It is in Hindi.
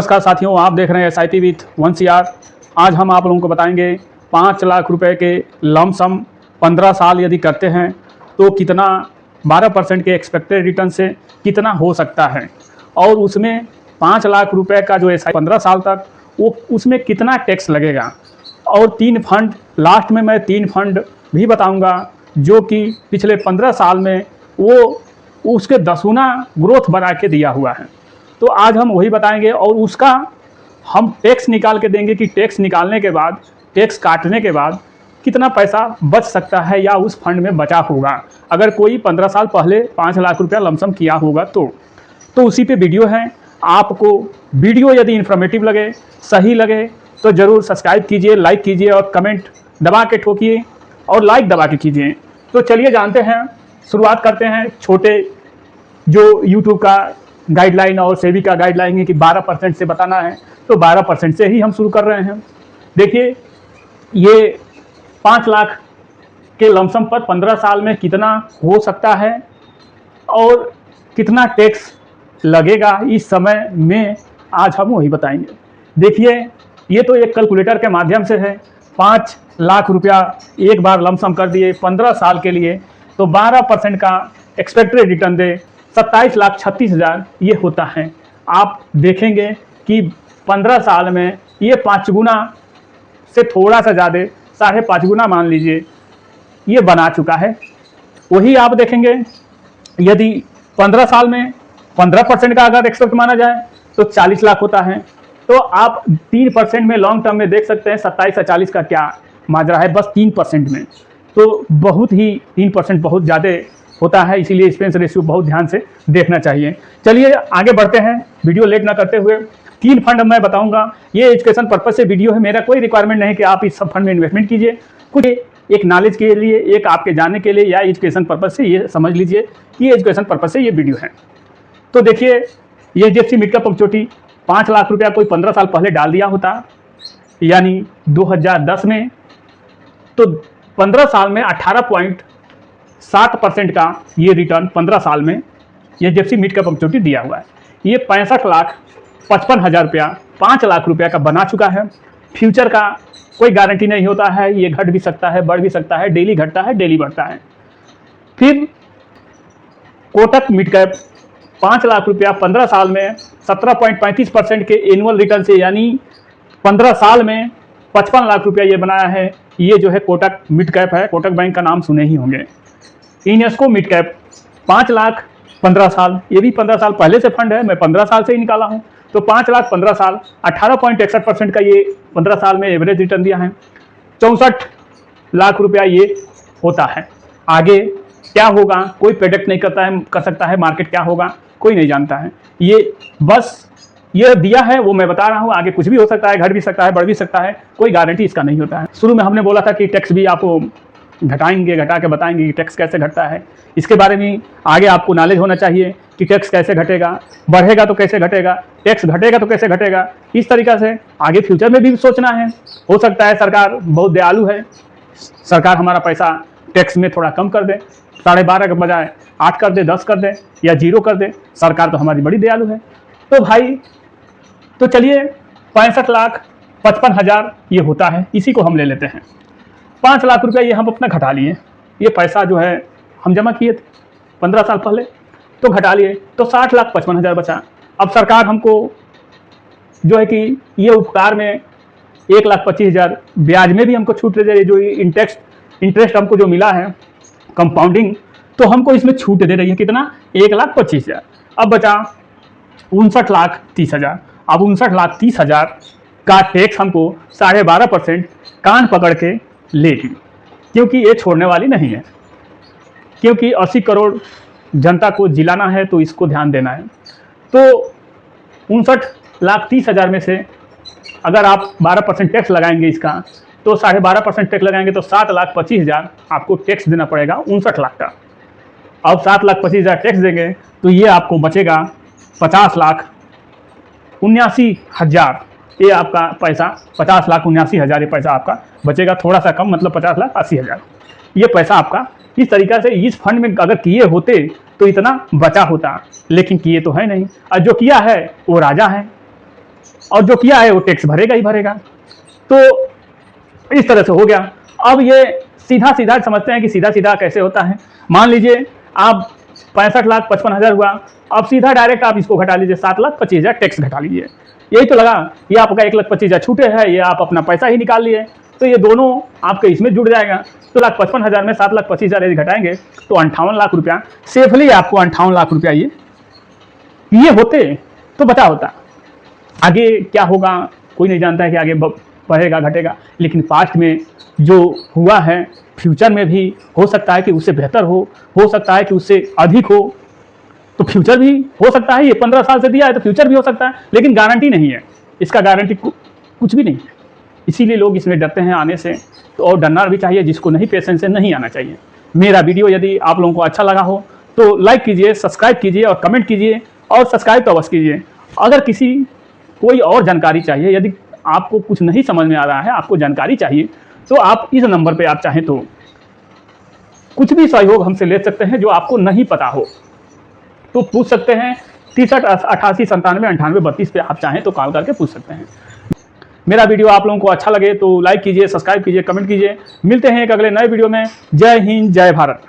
नमस्कार साथियों, आप देख रहे हैं SIP विथ वंशियार। आज हम आप लोगों को बताएंगे 5 लाख रुपए के लमसम 15 साल यदि करते हैं तो कितना 12% के एक्सपेक्टेड रिटर्न से कितना हो सकता है, और उसमें 5 लाख रुपए का जो SIP 15 साल तक वो उसमें कितना टैक्स लगेगा। और 3 फंड, लास्ट में मैं 3 फंड भी बताऊंगा जो कि पिछले 15 साल में वो उसके 10 गुना ग्रोथ बना के दिया हुआ है। तो आज हम वही बताएंगे और उसका हम टैक्स निकाल के देंगे कि टैक्स निकालने के बाद, टैक्स काटने के बाद कितना पैसा बच सकता है या उस फंड में बचा होगा अगर कोई 15 साल पहले 5 लाख रुपया लमसम किया होगा तो उसी पे वीडियो है। आपको वीडियो यदि इन्फॉर्मेटिव लगे, सही लगे तो ज़रूर सब्सक्राइब कीजिए, लाइक कीजिए और कमेंट दबा के ठोकिए और लाइक दबा के कीजिए। तो चलिए जानते हैं, शुरुआत करते हैं। छोटे जो यूट्यूब का गाइडलाइन और सेबी का गाइडलाइन है कि 12% से बताना है, तो 12% से ही हम शुरू कर रहे हैं। देखिए, ये 5 लाख के लमसम पर 15 साल में कितना हो सकता है और कितना टैक्स लगेगा इस समय में, आज हम वही बताएंगे। देखिए, ये तो एक कैलकुलेटर के माध्यम से है। 5 लाख रुपया एक बार लमसम कर दिए 15 साल के लिए, तो 12% का एक्सपेक्टेड रिटर्न दे 27,36,000 ये होता है। आप देखेंगे कि 15 साल में ये 5 गुना से थोड़ा सा ज़्यादा, 5.5 गुना मान लीजिए, ये बना चुका है। वही आप देखेंगे यदि 15 साल में 15% का अगर एक्सपेक्ट माना जाए तो 40 लाख होता है। तो आप 3% में लॉन्ग टर्म में देख सकते हैं 27 से 40 का क्या माजरा है, बस 3% में। तो बहुत ही 3% बहुत ज़्यादा होता है, इसीलिए एक्सपेंस रेशियो बहुत ध्यान से देखना चाहिए। चलिए आगे बढ़ते हैं, वीडियो लेट ना करते हुए। 3 फंड मैं बताऊंगा, ये एजुकेशन पर्पज से वीडियो है। मेरा कोई रिक्वायरमेंट नहीं कि आप इस सब फंड में इन्वेस्टमेंट कीजिए, कुछ एक नॉलेज के लिए, एक आपके जानने के लिए या एजुकेशन पर्पज से ये समझ लीजिए कि एजुकेशन पर्पज से ये वीडियो है। तो देखिए, ये HDFC mid cap opportunity 5 lakh रुपया कोई 15 साल पहले डाल दिया होता, यानी 2010 में, तो 15 साल में 18.7% का ये रिटर्न 15 साल में ये HDFC मिड कैप अपॉर्चुनिटी दिया हुआ है। ये 65,55,000 रुपया 5 लाख रुपया का बना चुका है। फ्यूचर का कोई गारंटी नहीं होता है, ये घट भी सकता है, बढ़ भी सकता है, डेली घटता है, डेली बढ़ता है। फिर कोटक मिड कैप 5 लाख रुपया 15 साल में 17.35% के एनुअल रिटर्न से, यानी 15 साल में 55 लाख रुपया ये बनाया है। ये जो है कोटक मिड कैप है, कोटक बैंक का नाम सुने ही होंगे। इनेस्को मिड कैप 5 लाख 15 साल, ये भी 15 साल पहले से फंड है, मैं 15 साल से ही निकाला हूँ। तो 5 लाख 15 साल 18.61% का ये 15 साल में एवरेज रिटर्न दिया है। 64 लाख रुपया ये होता है। आगे क्या होगा कोई प्रेडिक्ट नहीं कर सकता है, मार्केट क्या होगा कोई नहीं जानता है। ये बस ये दिया है वो मैं बता रहा हूँ, आगे कुछ भी हो सकता है, घट भी सकता है, बढ़ भी सकता है, कोई गारंटी इसका नहीं होता है। शुरू में हमने बोला था कि टैक्स भी आपको घटाएंगे, घटा के बताएंगे कि टैक्स कैसे घटता है। इसके बारे में आगे आपको नॉलेज होना चाहिए कि टैक्स कैसे घटेगा, बढ़ेगा तो कैसे घटेगा, टैक्स घटेगा तो कैसे घटेगा। इस तरीक़ा से आगे फ्यूचर में भी सोचना है। हो सकता है सरकार बहुत दयालु है, सरकार हमारा पैसा टैक्स में थोड़ा कम कर दे, 12.5 के बजाय 8 कर दे, 10 कर दे या 0 कर दे। सरकार तो हमारी बड़ी दयालु है। तो भाई, तो चलिए 65,55,000 ये होता है, इसी को हम ले लेते हैं। 5 लाख रुपया ये हम अपना घटा लिए, ये पैसा जो है हम जमा किए थे 15 साल पहले, तो घटा लिए, तो 60,55,000 बचा। अब सरकार हमको जो है कि ये उपकार में 1,25,000 ब्याज में भी हमको छूट दे रही है। जो इंटरेस्ट हमको जो मिला है कंपाउंडिंग, तो हमको इसमें छूट दे रही है। कितना? 1,25,000। अब बचा 59,30,000। अब 59,30,000 का टैक्स हमको 12.5% कान पकड़ के लेगी, क्योंकि ये छोड़ने वाली नहीं है, क्योंकि 80 करोड़ जनता को जिलाना है, तो इसको ध्यान देना है। तो 59,30,000 में से अगर आप 12% टैक्स लगाएंगे इसका, तो 12.5% टैक्स लगाएंगे तो 7,25,000 आपको टैक्स देना पड़ेगा 59 लाख का। अब 7,25,000 टैक्स देंगे तो ये आपको बचेगा 50,79,000। ये आपका पैसा 50,79,000 ये पैसा आपका बचेगा, थोड़ा सा कम, मतलब 50,80,000 ये पैसा आपका। इस तरीक़ा से इस फंड में अगर किए होते तो इतना बचा होता, लेकिन किए तो है नहीं, और जो किया है वो राजा है। और जो किया है वो टैक्स भरेगा ही भरेगा। तो इस तरह से हो गया। अब ये सीधा सीधा समझते हैं कि सीधा सीधा कैसे होता है। मान लीजिए आप 65,55,000 हुआ, अब सीधा डायरेक्ट आप इसको घटा लीजिए, 7,25,000 टैक्स घटा लीजिए। यही तो लगा, ये आपका 1,25,000 छूटे है, ये आप अपना पैसा ही निकाल लिए, तो ये दोनों आपके इसमें जुड़ जाएगा। तो 1,55,000 में 7,25,000 यदि घटाएंगे तो 58 लाख रुपया सेफली आपको 58 लाख रुपया ये होते तो बचा होता। आगे क्या होगा कोई नहीं जानता है कि आगे बढ़ेगा घटेगा, लेकिन पास्ट में जो हुआ है फ्यूचर में भी हो सकता है कि उससे बेहतर हो सकता है कि उससे अधिक हो। तो फ्यूचर भी हो सकता है, ये 15 साल से दिया है तो फ्यूचर भी हो सकता है, लेकिन गारंटी नहीं है, इसका गारंटी कुछ भी नहीं है। इसीलिए लोग इसमें डरते हैं आने से। तो और डरना भी चाहिए, जिसको नहीं पेशेंस है नहीं आना चाहिए। मेरा वीडियो यदि आप लोगों को अच्छा लगा हो तो लाइक कीजिए, सब्सक्राइब कीजिए और कमेंट कीजिए, और सब्सक्राइब तो अवश्य कीजिए। अगर किसी कोई और जानकारी चाहिए, यदि आपको कुछ नहीं समझ में आ रहा है, आपको जानकारी चाहिए, तो आप इस नंबर पे आप चाहें तो कुछ भी सहयोग हमसे ले सकते हैं। जो आपको नहीं पता हो तो पूछ सकते हैं, 63 88 97 98 32 पे आप चाहें तो कॉल करके पूछ सकते हैं। मेरा वीडियो आप लोगों को अच्छा लगे तो लाइक कीजिए, सब्सक्राइब कीजिए, कमेंट कीजिए। मिलते हैं एक अगले नए वीडियो में। जय हिंद, जय भारत।